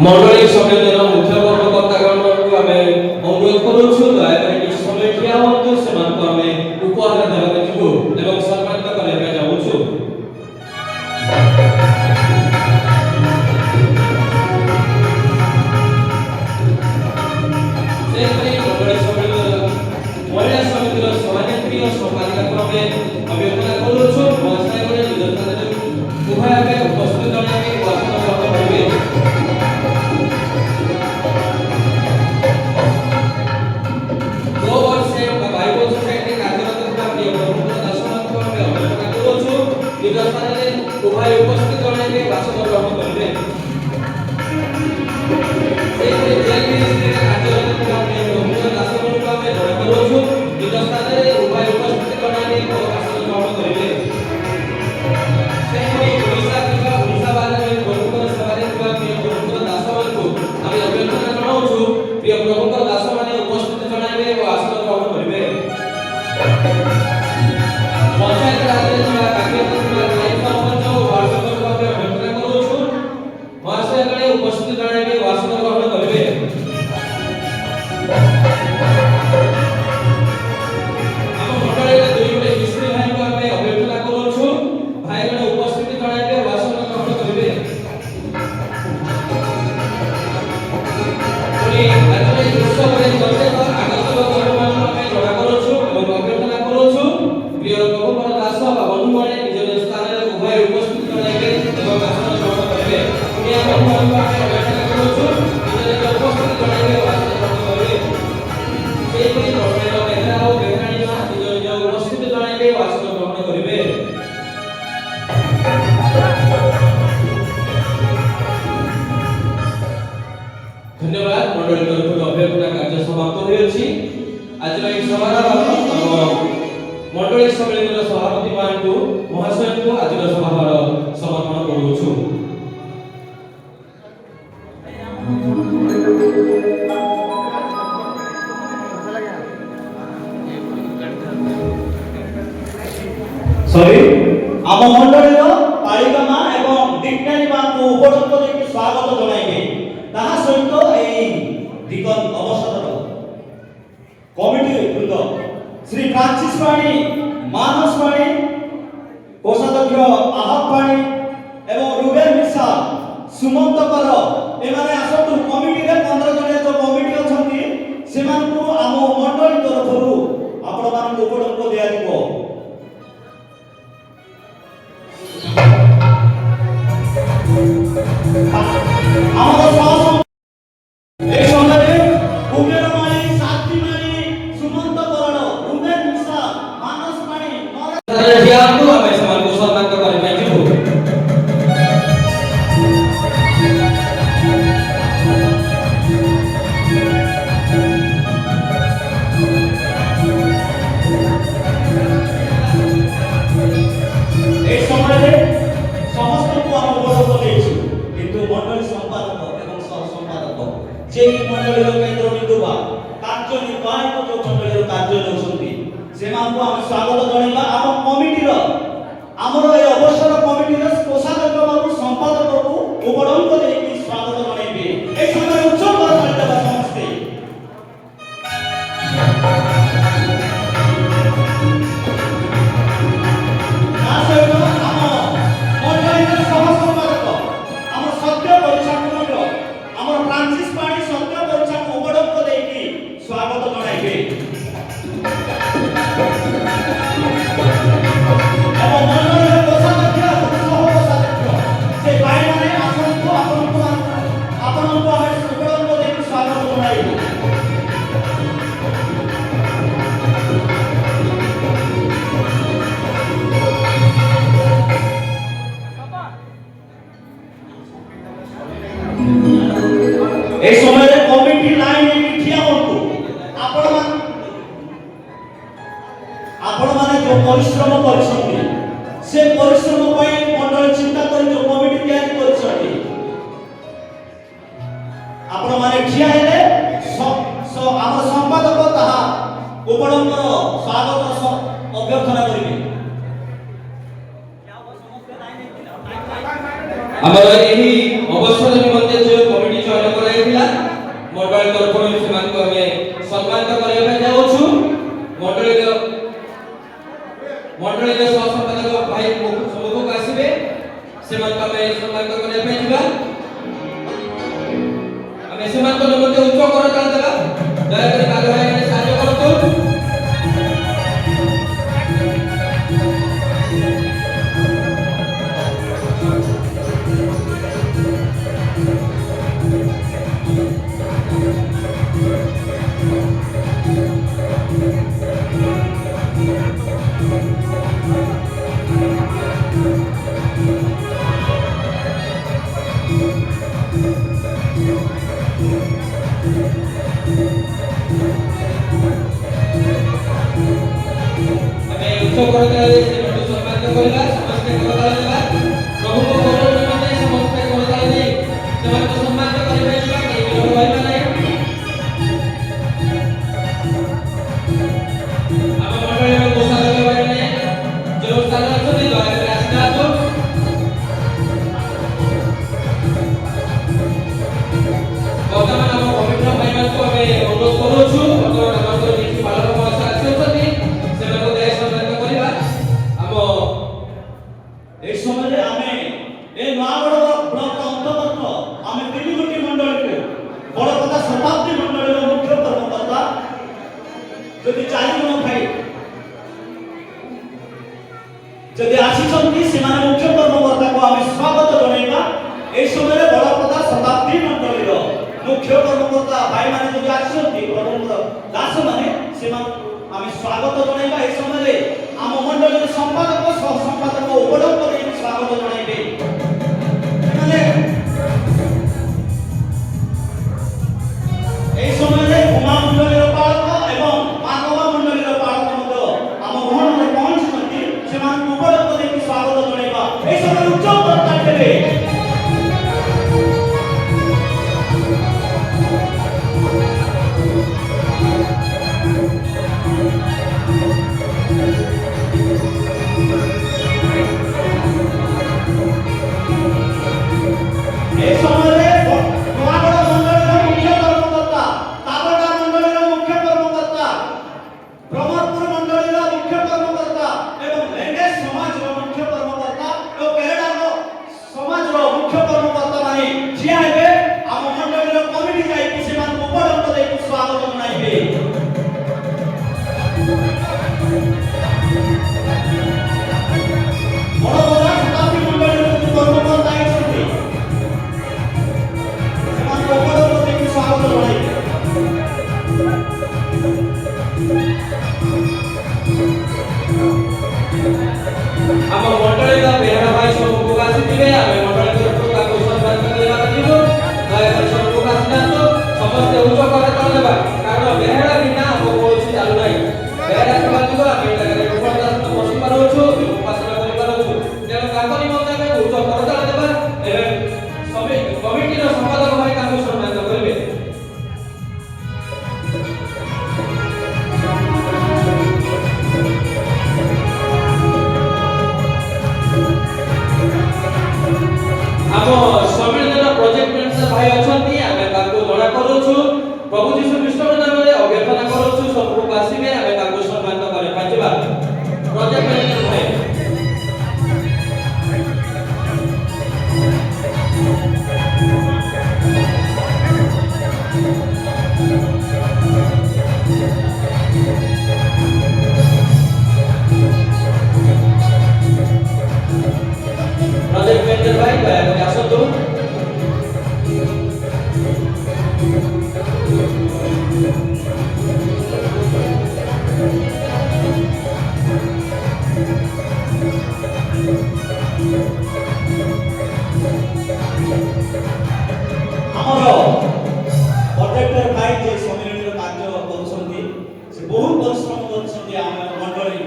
ମଣ୍ଡଳୀ ସମ୍ମିଳନୀର ମୁଖ୍ୟ କର୍ମକର୍ତ୍ତାଗଣଙ୍କୁ ଆମେ ଅନୁରୋଧ କରୁଛୁ ଦୟାକରି କିଛି ସମୟ ଠିଆ ହୁଅନ୍ତୁ ସେମାନଙ୍କୁ ଆମେ ଉପହାର ଦେବାକୁ ଯିବୁ ଏବଂ ସମ୍ମାନିତ କରିବାକୁ ଯାଉଛୁ। ସେହିପରି ମଣ୍ଡଳୀ ସମ୍ମିଳନୀର ମହିଳା ସମିତିର ସଭାନେତ୍ରୀ ଓ ସମ୍ପାଦିକାଙ୍କୁ ଆମେ ଅଭ୍ୟର୍ଥନା କରୁଛୁ ମହାଶୟମାନେ ନିଜ ସ୍ଥାନରେ ଉଭୟ ଭାବେ ଉପସ୍ଥିତ ଜଣାଇବେ ଓ ଆସନ ଗ୍ରହଣ କରିବେ। उभय उपस्थित जणाइबे भाषण ग्रहण करिबे। एही जेल मिनिस्ट्री कार्यरत ଥିବା ବ୍ରହ୍ମପୁର ଦାସମାନଙ୍କୁ ଆମେ ଜଣା କରୁଛୁ ନିଜ ସ୍ଥାନରେ ଉଭୟ ଉପସ୍ଥିତ ଜଣାଇବେ ଓ ଭାଷଣ ଗ୍ରହଣ କରିବେ। ସେହିପରି ଓଡ଼ିଶା କିମ୍ବା ଓଡ଼ିଶା ବାହାରେ ବ୍ରହ୍ମପୁର ସଭାରେ ଥିବା ପ୍ରିୟ ବ୍ରହ୍ମପୁର ଦାସମାନଙ୍କୁ ଆମେ ଅଭ୍ୟର୍ଥନା ଜଣାଉଛୁ ପ୍ରିୟ ବ୍ରହ୍ମପୁର ଦାସମାନେ ଉପସ୍ଥିତ ଜଣାଇବେ ଓ ଭାଷଣ ଗ୍ରହଣ କରିବେ। ପଞ୍ଚାୟତ ରାଜରେ ଥିବା କାର୍ଯ୍ୟରତ ଥିବା उपस्थित जणाइबे भाषण ग्रहण करिबे। हम मंडळीर दुई गोटे मिस्त्री भाईको आमे अभ्यर्थना करूछु भाईगण उपस्थित जणाइबे भाषण ग्रहण करिबे। पुनी आजरे उत्सवरे प्रत्येक आगत कर्मचारी आमे जणा करूछु ଏବଂ अभ्यर्थना करूछु प्रिय प्रभुपर दास ବା ବନ୍ଧୁମାନେ ନିଜ ନିଜ ସ୍ଥାନରେ ଉଭୟ ଉପସ୍ଥିତ ଜଣାଇବେ ଏବଂ ଭାଷଣ ଗ୍ରହଣ କରିବେ। ପୁଣି ଆମ धन्यवाद मंडली तरफ अभ्यर्थना कार्य समाप्त होइछि। आज এই সভার मंडली सम्मेलन सभापति मानकु महाशयकु आज सभार समर्पण करूछु। सॉरी आम मंडलीर पालिका मा एवं डिक्टरी मा को उपस्थित होई स्वागत जणाइबे। ताहा सहित एई दिगन अवसर कमिटी वृंद श्री फ्रांसिस पाणी, मानस पाणी, कोषाध्यक्ष आहत पाणी एवं रुबेन मिश्रा, सुमंत कर एमाने आसतु कमिटी रे 15 जण जो कमिटी अछंती सेमानकु आम मंडली तरफरु आपण मानकु उपस्थित दिया दिबो। আমাদের সহসম এই সন্ধ্যারে কুবের মানি, সাক্ষী মানি, সুমন্ত করণ, রুবেন মিশ্রা, মানস মানি धियानku ଆମେ ସେମାନଙ୍କୁ ସମ୍ମାନ କରିବା ଯିବୁ। ଆମର ଏହି ଅବସର ନିମନ୍ତେ ଯେଉଁ କମିଟି ଚୟନ କରାଯାଇଥିଲା ମଣ୍ଡଳୀ ତରଫରୁ ସେମାନଙ୍କୁ ଆମେ ସମ୍ମାନିତ କରିବା ପାଇଁ ଯାଉଛୁ। ମଣ୍ଡଳୀର ସହ ସମ୍ପାଦକ ଭାଇ ସମ୍ମୁଖକୁ ଆସିବେ, ସେମାନଙ୍କୁ ଆମେ ସମ୍ମାନିତ କରିବା ପାଇଁ ଯିବା। ଆମେ ସେମାନଙ୍କ ନିମନ୍ତେ ଉଚ୍ଚ କରତାଳି ଦେବା। ଦୟାକରି କାଲି ଭାଇମାନେ ସାହାଯ୍ୟ କରନ୍ତୁ। ଆମେ ଉଚ୍ଚ କରତାଳି ସେମାନଙ୍କୁ ସମ୍ମାନିତ କରିବା, ସମସ୍ତେ କରତାଳି ଦେବା। ପ୍ରଭୁଙ୍କ ଗୌରବ ନିମନ୍ତେ ସମସ୍ତେ କରତାଳି ଦେଇ ସେମାନଙ୍କୁ ସମ୍ମାନିତ କରିବା ଯିବା। କେହି ବିରୋଧ ରହିବା ନାହିଁ। ଆମ ମଣ୍ଡଳୀର କୋଷାଧ୍ୟକ୍ଷ ଭାଇମାନେ ଯେଉଁ ସ୍ଥାନରେ ଅଛନ୍ତି ଦୟାକରି ଆସିଯାଆନ୍ତୁ। ବର୍ତ୍ତମାନ ଆମ କମିଟିର ଭାଇମାନଙ୍କୁ ଆମେ ଅନୁରୋଧ କରୁଛୁ, ବର୍ତ୍ତମାନ ଆମର କିଛି ପାଳକ ମହାଶୟ ଆସିଅଛନ୍ତି, ସେମାନଙ୍କୁ ଦେହ ସମ୍ମାନିତ କରିବା। ଆମ এই সময়ে আমি এই নয়াগড় ব্লক অন্তর্গত আমি তিনিগোটি মন্ডলীকে বড় কথা শতাব্দী মন্ডলীর মুখ্য কর্মকর্তা যদি 4 জন ভাই যদি আসিছন্তি সেমানে মুখ্য কর্মকর্তাকে আমি স্বাগত জনাইবা। এই সময়ে বড় কথা শতাব্দী মন্ডলীর মুখ্য কর্মকর্তা ভাই মানে যদি আসিছন্তি প্রবন্ধ দাস মানে সেমানଙ୍କୁ আমি স্বাগত জনাইবা। এই সময়ে আম মন্ডলীর সম্পাদক সহ সম্পাদক উপলব্ধ দেই স্বাগত জনাইবে। মানে এই সময়ে উমা মন্ডলীর পালক এবং মানবা মন্ডলীর পালক মধ্যে আম ভবনে পৌঁছিছন্তি, সেମାନଙ୍କୁ উপলব্ধ দেই স্বাগত জনাইবা। এই সময় উচ্চ করতালি দেবে। এই সময়ে নয়াগড় মন্ডলীর মুখ্য কর্মকর্তা, তাবড়া মন্ডলীর মুখ্য কর্মকর্তা, ব্রহ্মপুর মন্ডলীর মুখ্য কর্মকর্তা এবং লেঙ্গেশ সমাজর মুখ্য কর্মকর্তা এবং কেরাডার সমাজর মুখ্য কর্মকর্তা মানে জিআইবে আম মন্ডলীর কমিটি যাইকি সেମାନଙ୍କୁ উপলব্ধ দেই স্বাগত জনাইবে। বড় বড় শতাব্দী মন্ডলীর কর্মকর্তা আইছন্তি, সেମାନଙ୍କୁ উপলব্ধ দেই স্বাগত জনাইবে। ଆମ ମଣ୍ଡଳୀର ବେହେରା ଭାଇ ସମ୍ମୁଖକୁ ଆସିଥିବେ, ଆମେ ମଣ୍ଡଳୀ ତରଫରୁ ତାଙ୍କୁ ସମ୍ମାନିତ କରିବାକୁ ଯିବୁ। ଦୟାକରି ସମ୍ମୁଖକୁ ଆସିଯାଆନ୍ତୁ। ସମସ୍ତେ ଉଚ୍ଚ କରତାଳି ଦେବା, କାରଣ ବେହେରା ବିନା ଆମ କୌଣସି ଚାଲୁନାହିଁ। ବେହେରା ଥିବା ଯୋଗୁଁ ଆମେ ଏଠାରେ ଉପସ୍ଥାପନ ବସିପାରୁଛୁ, ଉପାସନା କରିପାରୁଛୁ। ତେଣୁ ତାଙ୍କ ନିମନ୍ତେ ଆମେ ଉଚ୍ଚ କରତାଳି ଦେବା ଏବଂ କମିଟିର ସମ୍ପାଦକ ଭାଇ ତାଙ୍କୁ ସମ୍ମାନିତ କରିବେ। ଆମ ସମ୍ମିଳନୀର ପ୍ରୋଜେକ୍ଟ ମ୍ୟାନେଜର ଭାଇ ଅଛନ୍ତି, ଆମେ ତାଙ୍କୁ ଜଣା କରୁଛୁ। ପ୍ରଭୁ ଯୀଶୁ ଖ୍ରୀଷ୍ଟଙ୍କ ନାମରେ ଅଭ୍ୟର୍ଥନା କରୁଛୁ, ସମ୍ମୁଖକୁ ଆସିବେ, ଆମେ ତାଙ୍କୁ ସମ୍ମାନିତ କରିବା ପାଇଁ ଯିବା। ପ୍ରୋଜେକ୍ଟ ମ୍ୟାନେଜର ଭାଇ ପ୍ରୋଜେକ୍ଟ ମ୍ୟାନେଜର ଭାଇ ଦୟାକରି ଆସନ୍ତୁ। ଆମର ପ୍ରୋଜେକ୍ଟର ଭାଇ ଯେ ସମ୍ମିଳନୀର କାର୍ଯ୍ୟ କରୁଛନ୍ତି, ସେ ବହୁତ ପରିଶ୍ରମ କରୁଛନ୍ତି ଆମ ମଣ୍ଡଳୀ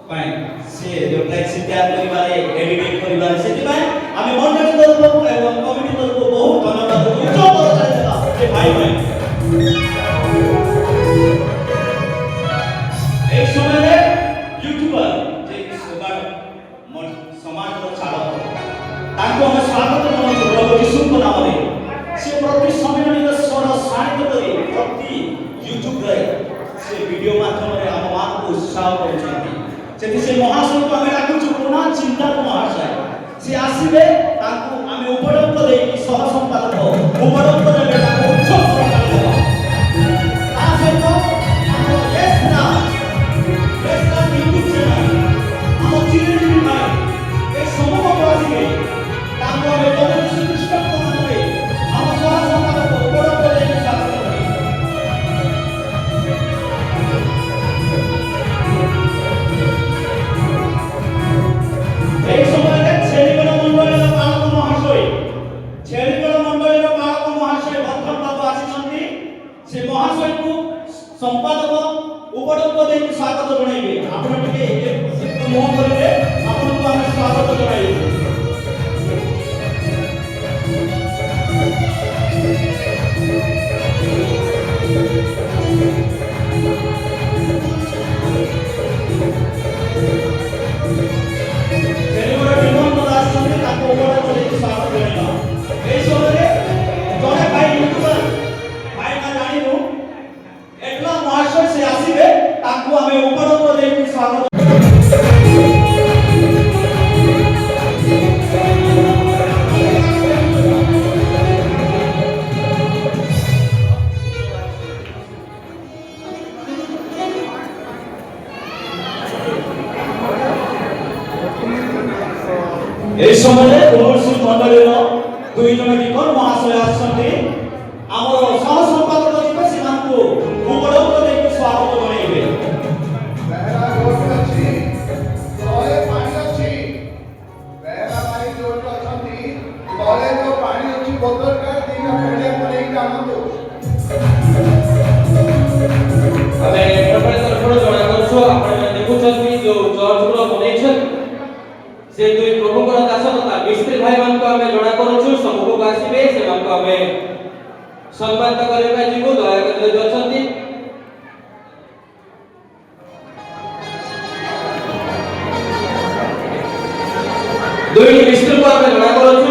ପାଇଁ। ସେ ଫ୍ଲେକ୍ସି ତିଆରି କରିବାରେ, ଏଡିଟିଂ କରିବାରେ, ସେଥିପାଇଁ ଆମେ ମଣ୍ଡଳୀ ତରଫରୁ ଏବଂ କମିଟି ତରଫରୁ ବହୁତ ଧନ୍ୟବାଦ ଉଚ୍ଚ କରତାଳି ଦେବା ସେ ଭାଇ ପାଇଁ। এই সময়ে ইউটিউবার যে সমাজের ছাড় ତାଙ୍କୁ ଆମେ ସ୍ୱାଗତ ଜଣାଉଛୁ ପ୍ରଭୁ ଯୀଶୁଙ୍କ ନାମରେ। ସେ ପ୍ରତି ସମ୍ମିଳନୀର ସ୍ୱର ଶାଣିତ କରି ପ୍ରତି ୟୁଟ୍ୟୁବରେ ସେ ଭିଡ଼ିଓ ମାଧ୍ୟମରେ ଆମମାନଙ୍କୁ ଉତ୍ସାହ କରୁଛନ୍ତି। ସେଠି ସେ ମହାଶୟଙ୍କୁ ଆମେ ଡାକୁଛୁ ପୁନଃ ଚିନ୍ତାର ମହାଶୟ। ସେ ଆସିବେ, ତାଙ୍କୁ ଆମେ ଉପଡକ୍ତ ଦେଇକି ସହ ସମ୍ପାଦକ ଉପଡକ୍ତ ଦେବେ, ତାଙ୍କୁ ଉଚ୍ଚ ପୁରସ୍କାର ଦେବା। ତା ସହିତ ଆମର ୟେସ୍ ନା ୟୁଟ୍ୟୁବ୍ ଚ୍ୟାନେଲ୍ ଆମ ଚିରଞ୍ଜୀବୀ ଭାଇ ଏ ସମୂହକୁ ଆସିବେ, ତାଙ୍କୁ ଆମେ ପ୍ରଭୁ ଯୀଶୁ ଖ୍ରୀଷ୍ଟଙ୍କ ନାମରେ ଆମ ସହ ସମ୍ପାଦକ ଉପଡକ୍ତ ଦେଇକି ସ୍ୱାଗତ କରିବୁ। এই সময়ে ছেড়িগড় মণ্ডলীর পালক মহাশয় বর্ধন বাবু আসিଛନ୍ତି। ସେ ମହାଶୟଙ୍କୁ ସମ୍ପାଦକ ଉପଡକ୍ତ ଦେଇକି ସ୍ୱାଗତ ଜଣାଇବେ। ଆପଣ ଟିକେ ମୁହଁ କରିବେ, ଆପଣଙ୍କୁ ଆମେ ସ୍ୱାଗତ ଜଣାଇବୁ। ছেড়িগড় ବିମଲ ଆସିଛନ୍ତି, ତାଙ୍କୁ ଉପଡକ୍ତ ଦେଇକି ସ୍ୱାଗତ ଜଣାଇବା। এই ସମୟରେ ଜଣେ ଭାଇ ୟୁଟ୍ୟୁବର ଭାଇ ନା ଜାଣିନୁ ଏକଲା ମହାଶୟ ସେ ଆସିବେ, ତାଙ୍କୁ ଆମେ ଉପଡକ୍ତ ଦେଇକି ସ୍ୱାଗତ। এই সময়ে কৌশল মণ্ডলীর দুই জন ডিকন মহাশয় আসছেন। আমার সহ সম্পাদক ଯିବେ, ସେମାନଙ୍କୁ ଉପଡକ୍ତ ଦେଇକି ସ୍ୱାଗତ ଜଣାଇବେ। ବେହେରା ରୋଡ ଅଛି, ତଳେ ପାଣି ଅଛି। ବେହେରା ଭାଇ ଯୋଉଠି ଅଛନ୍ତି, ତଳେ ଯୋଉ ପାଣି ଅଛି ବୋତଲ କାର୍ଡ ଦିଟା ପଡ଼ିଆ ପଡ଼ିକି ଆଣନ୍ତୁ। ଆମେ ପ୍ରଫେସର ତରଫରୁ ଜଣା କରୁଛୁ, ଆପଣମାନେ ଦେଖୁଛନ୍ତି ଯୋଉ ଚର୍ଚ୍ଚର ବନେଇଛନ୍ତି ସେ ଦୁଇ ପ୍ରଭୁଙ୍କର ଦାସ ତଥା ମିସ୍ତ୍ରୀ ଭାଇମାନଙ୍କୁ ଆମେ ଜଣା କରୁଛୁ ସମ୍ମୁଖକୁ ଆସିବେ, ସେମାନଙ୍କୁ ଆମେ ସମ୍ମାନିତ କରିବା ପାଇଁ ଯିବୁ। ଦୟାକରି ଯଦି ଅଛନ୍ତି ଦୁଇଟି ମିସ୍ତ୍ରୀଙ୍କୁ ଆମେ ଜଣା କରୁଛୁ